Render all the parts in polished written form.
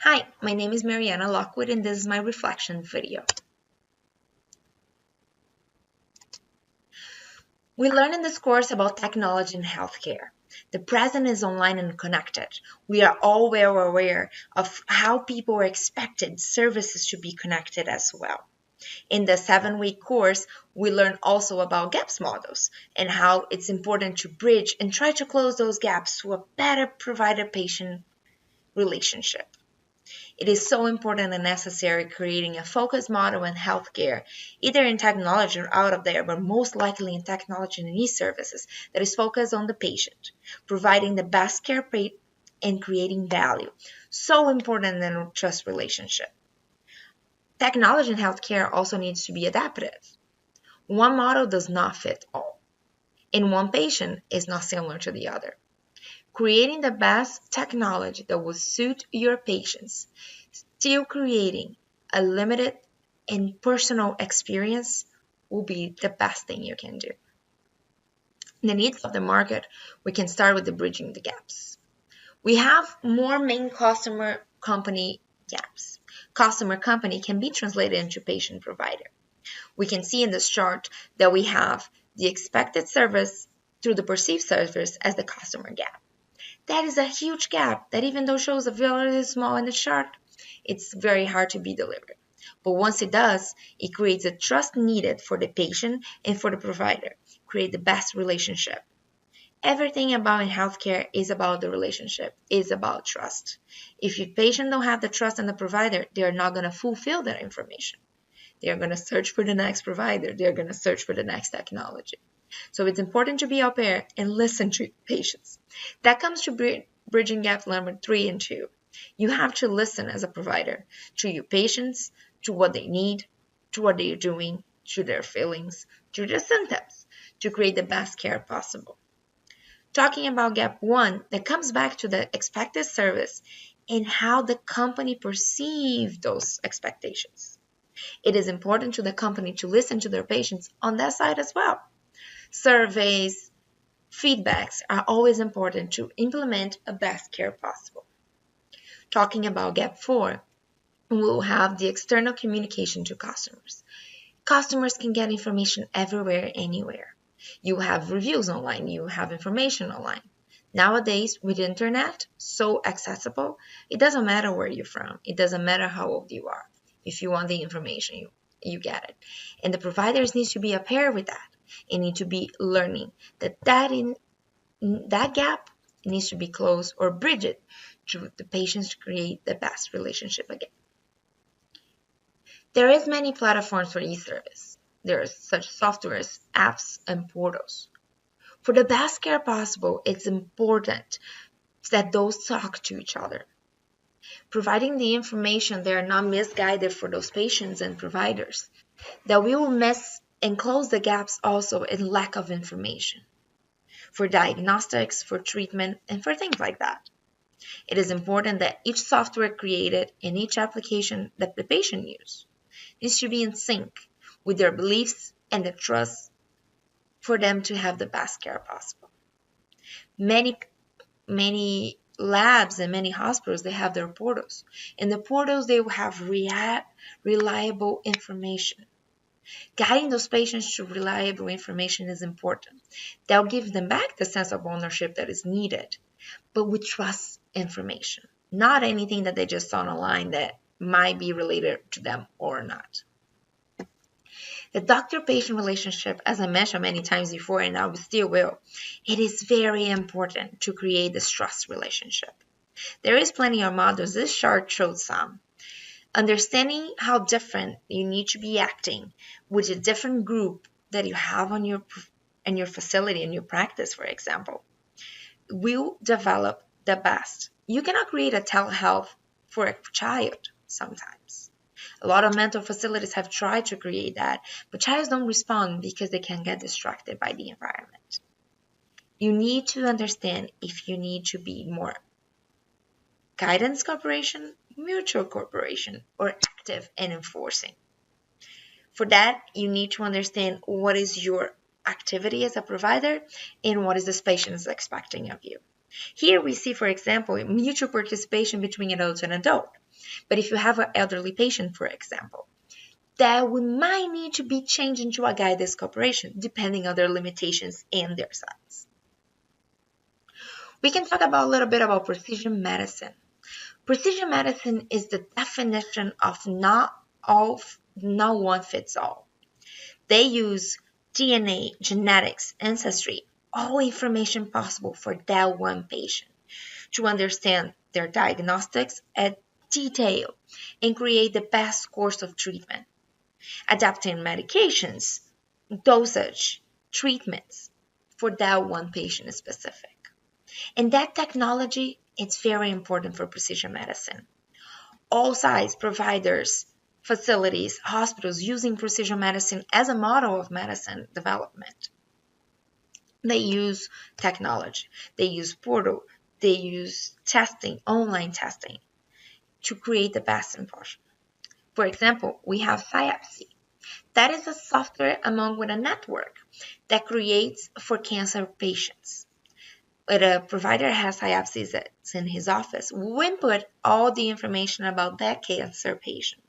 Hi, my name is Mariana Lockwood and this is my reflection video. We learn in this course about technology in healthcare. The present is online and connected. We are all well aware of how people are expected services to be connected as well. In the 7-week course, we learn also about gaps models and how it's important to bridge and try to close those gaps to a better provider-patient relationship. It is so important and necessary creating a focused model in healthcare, either in technology or out of there, but most likely in technology and e-services that is focused on the patient, providing the best care and creating value. So important in a trust relationship. Technology in healthcare also needs to be adaptive. One model does not fit all, and one patient is not similar to the other. Creating the best technology that will suit your patients, still creating a limited and personal experience will be the best thing you can do. The needs of the market, we can start with the bridging the gaps. We have more main customer company gaps. Customer company can be translated into patient provider. We can see in this chart that we have the expected service through the perceived service as the customer gap. That is a huge gap that even though shows a very small in the chart, it's very hard to be delivered. But once it does, it creates a trust needed for the patient and for the provider, create the best relationship. Everything about in healthcare is about the relationship, is about trust. If your patient don't have the trust in the provider, they're not going to fulfill that information. They're going to search for the next provider. They're going to search for the next technology. So it's important to be aware and listen to patients. That comes to bridging gap number 3 and 2. You have to listen as a provider to your patients, to what they need, to what they're doing, to their feelings, to their symptoms, to create the best care possible. Talking about gap 1, that comes back to the expected service and how the company perceives those expectations. It is important to the company to listen to their patients on that side as well. Surveys, feedbacks are always important to implement a best care possible. Talking about gap 4, we'll have the external communication to customers. Customers can get information everywhere, anywhere. You have reviews online, you have information online. Nowadays, with the internet, so accessible, it doesn't matter where you're from. It doesn't matter how old you are. If you want the information, you get it. And the providers need to be aware with that. And need to be learning that gap needs to be closed or bridged to the patients to create the best relationship again. There is many platforms for e-service. There are such softwares, apps, and portals. For the best care possible, it's important that those talk to each other. Providing the information they are not misguided for those patients and providers. That we will miss and close the gaps also in lack of information for diagnostics, for treatment, and for things like that. It is important that each software created and each application that the patient uses needs to be in sync with their beliefs and the trust for them to have the best care possible. Many labs and many hospitals, they have their portals. In the portals, they will have reliable information. Guiding those patients to reliable information is important. They'll give them back the sense of ownership that is needed, but we trust information, not anything that they just saw online that might be related to them or not. The doctor-patient relationship, as I mentioned many times before, and I still will, it is very important to create this trust relationship. There is plenty of models. This chart shows some. Understanding how different you need to be acting with a different group that you have in your facility, in your practice, for example, will develop the best. You cannot create a telehealth for a child sometimes. A lot of mental facilities have tried to create that, but childs don't respond because they can get distracted by the environment. You need to understand if you need to be more guidance cooperation, mutual cooperation, or active and enforcing. For that, you need to understand what is your activity as a provider and what is this patient is expecting of you. Here we see, for example, mutual participation between adults and adult. But if you have an elderly patient, for example, that we might need to be changed into a guided cooperation, depending on their limitations and their size. We can talk about a little bit about precision medicine. Precision medicine is the definition of not one fits all. They use DNA, genetics, ancestry, all information possible for that one patient to understand their diagnostics at detail and create the best course of treatment, adapting medications, dosage, treatments for that one patient specific. And that technology is very important for precision medicine. All sites, providers, facilities, hospitals using precision medicine as a model of medicine development. They use technology, they use portal, they use testing, online testing, to create the best impression. For example, we have Biopsy. That is a software among with a network that creates for cancer patients. When a provider has biopsies in his office, we input all the information about that cancer patient.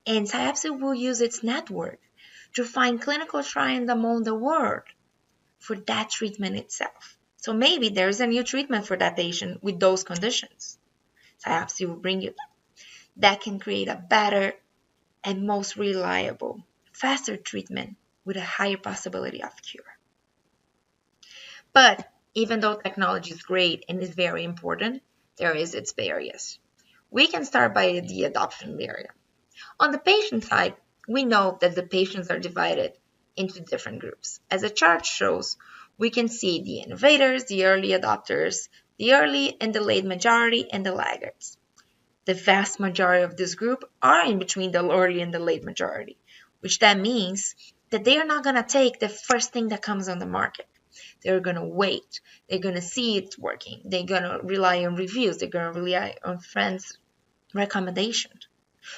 And biopsy will use its network to find clinical trials among the world for that treatment itself. So maybe there's a new treatment for that patient with those conditions. Biopsy will bring you that can create a better and most reliable, faster treatment with a higher possibility of cure. But even though technology is great and is very important, there is its barriers. We can start by the adoption barrier. On the patient side, we know that the patients are divided into different groups. As the chart shows, we can see the innovators, the early adopters, the early and the late majority, and the laggards. The vast majority of this group are in between the early and the late majority, which that means that they are not going to take the first thing that comes on the market. They're going to wait. They're going to see it's working. They're going to rely on reviews. They're going to rely on friends' recommendations.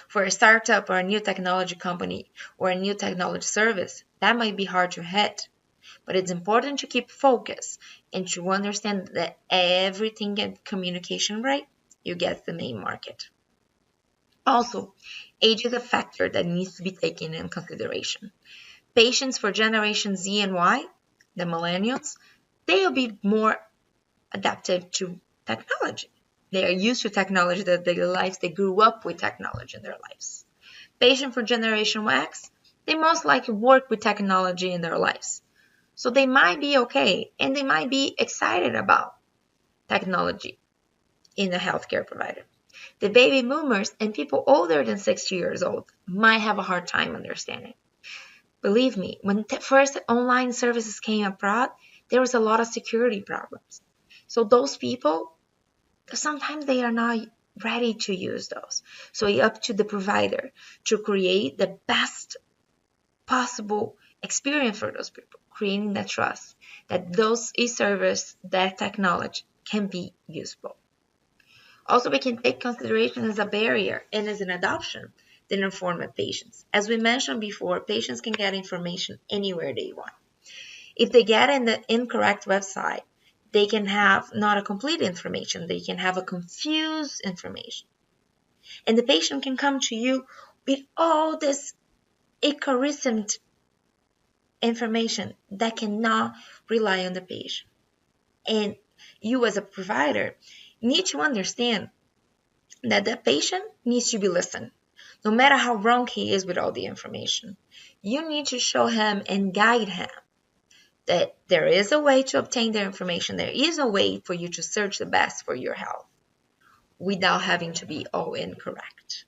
For a startup or a new technology company or a new technology service, that might be hard to hit. But it's important to keep focus and to understand that everything get communication right, you get the main market. Also, age is a factor that needs to be taken in consideration. Patients for Generation Z and Y, the millennials, they will be more adaptive to technology. They are used to technology in their lives. They grew up with technology in their lives. Patients for Generation X, they most likely work with technology in their lives. So they might be okay and they might be excited about technology in a healthcare provider. The baby boomers and people older than 60 years old might have a hard time understanding. Believe me, when first online services came abroad, there was a lot of security problems. So those people, sometimes they are not ready to use those. So it's up to the provider to create the best possible experience for those people, creating that trust that those e-service, that technology can be useful. Also, we can take consideration as a barrier and as an adoption the informed patients. As we mentioned before, patients can get information anywhere they want. If they get in the incorrect website, they can have not a complete information. They can have a confused information. And the patient can come to you with all this incorrect information that cannot rely on the patient. And you as a provider need to understand that the patient needs to be listened. No matter how wrong he is with all the information, you need to show him and guide him that there is a way to obtain their information. There is a way for you to search the best for your health without having to be all incorrect.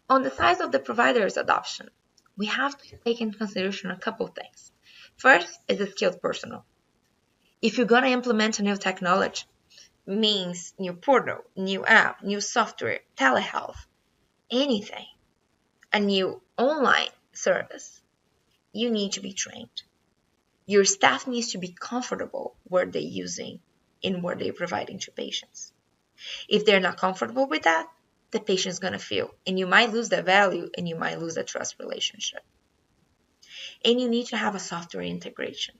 On the side of the provider's adoption, we have to take into consideration a couple of things. First is the skilled personnel. If you're going to implement a new technology, means new portal, new app, new software, telehealth, anything, a new online service, you need to be trained. Your staff needs to be comfortable what they're using and what they're providing to patients. If they're not comfortable with that, the patient's going to feel, and you might lose the value and you might lose the trust relationship. And you need to have a software integration.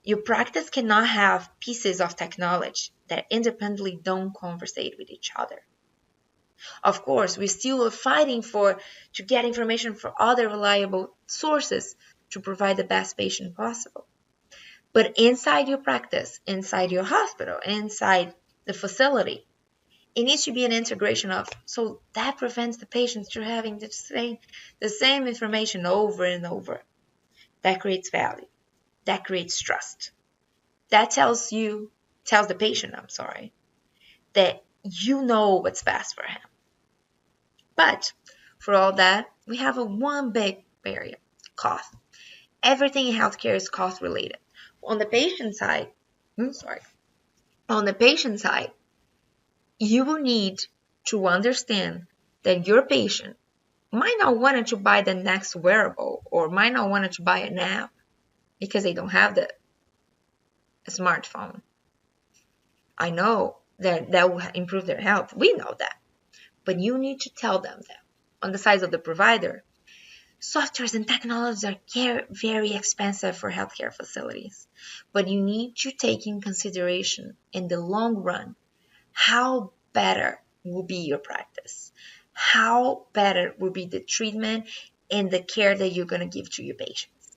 Your practice cannot have pieces of technology that independently don't conversate with each other. Of course, we still are fighting to get information from other reliable sources to provide the best patient possible. But inside your practice, inside your hospital, inside the facility, it needs to be an integration of, so that prevents the patients from having the same information over and over. That creates value. That creates trust. That tells the patient, I'm sorry, that you know what's best for him. But for all that, we have one big barrier: cost. Everything in healthcare is cost related. On the patient side, on the patient side, you will need to understand that your patient might not want to buy the next wearable or might not want to buy an app because they don't have the smartphone. I know that will improve their health. We know that. But you need to tell them that. On the side of the provider, softwares and technologies are very expensive for healthcare facilities. But you need to take in consideration in the long run how better will be your practice, how better will be the treatment and the care that you're going to give to your patients.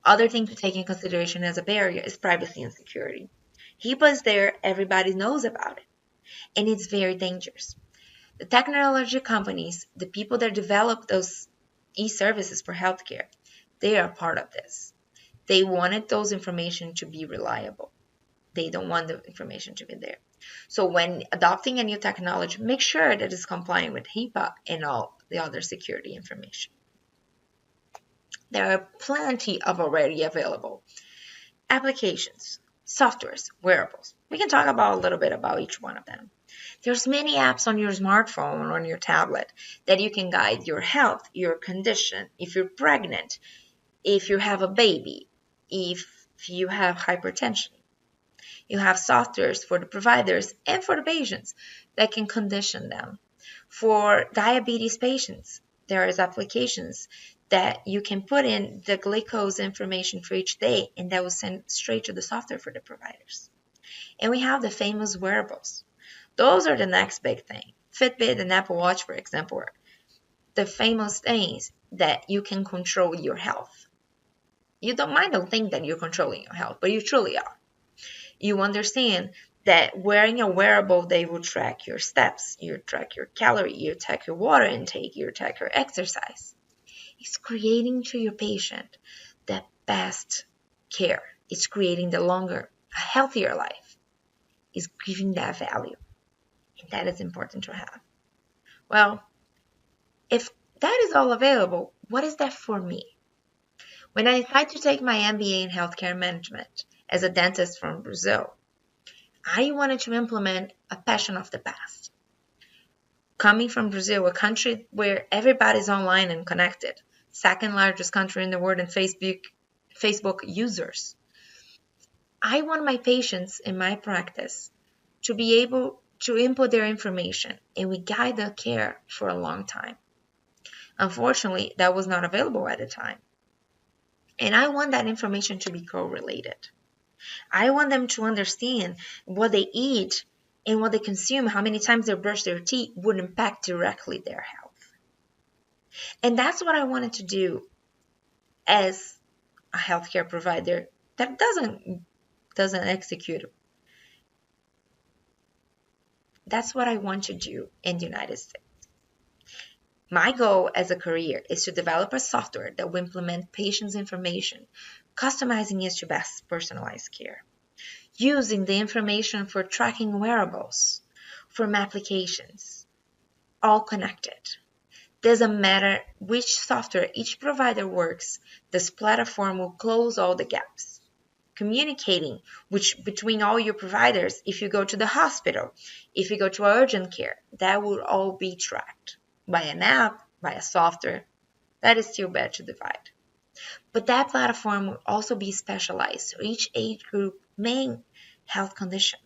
Other thing to take in consideration as a barrier is privacy and security. HIPAA is there, everybody knows about it, and it's very dangerous. The technology companies, the people that develop those e-services for healthcare, they are part of this. They wanted those information to be reliable. They don't want the information to be there. So when adopting a new technology, make sure that it's compliant with HIPAA and all the other security information. There are plenty of already available applications, softwares, wearables. We can talk about a little bit about each one of them. There's many apps on your smartphone or on your tablet that you can guide your health, your condition, if you're pregnant, if you have a baby, if you have hypertension. You have softwares for the providers and for the patients that can condition them. For diabetes patients, there is applications that you can put in the glucose information for each day, and that will send straight to the software for the providers. And we have the famous wearables. Those are the next big thing. Fitbit and Apple Watch, for example, are the famous things that you can control your health. You might not think that you're controlling your health, but you truly are. You understand that wearing a wearable, they will track your steps, you track your calorie, you track your water intake, you track your exercise. It's creating to your patient the best care. It's creating the longer, healthier life. It's giving that value. And that is important to have. Well, if that is all available, what is that for me? When I decided to take my MBA in healthcare management as a dentist from Brazil, I wanted to implement a passion of the past. Coming from Brazil, a country where everybody's online and connected, second largest country in the world in Facebook users, I want my patients in my practice to be able to input their information and we guide the care for a long time. Unfortunately, that was not available at the time. And I want that information to be correlated. I want them to understand what they eat and what they consume, how many times they brush their teeth would impact directly their health. And that's what I wanted to do as a healthcare provider that doesn't execute. That's what I want to do in the United States. My goal as a career is to develop a software that will implement patients' information, customizing it to best personalized care, using the information for tracking wearables, from applications, all connected. Doesn't matter which software each provider works, this platform will close all the gaps. Communicating between all your providers, if you go to the hospital, if you go to urgent care, that will all be tracked by an app, by a software. That is still better to divide. But that platform will also be specialized to each age group, main health condition.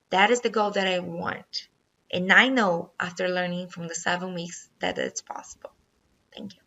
That is the goal that I want. And I know after learning from the 7 weeks that it's possible. Thank you.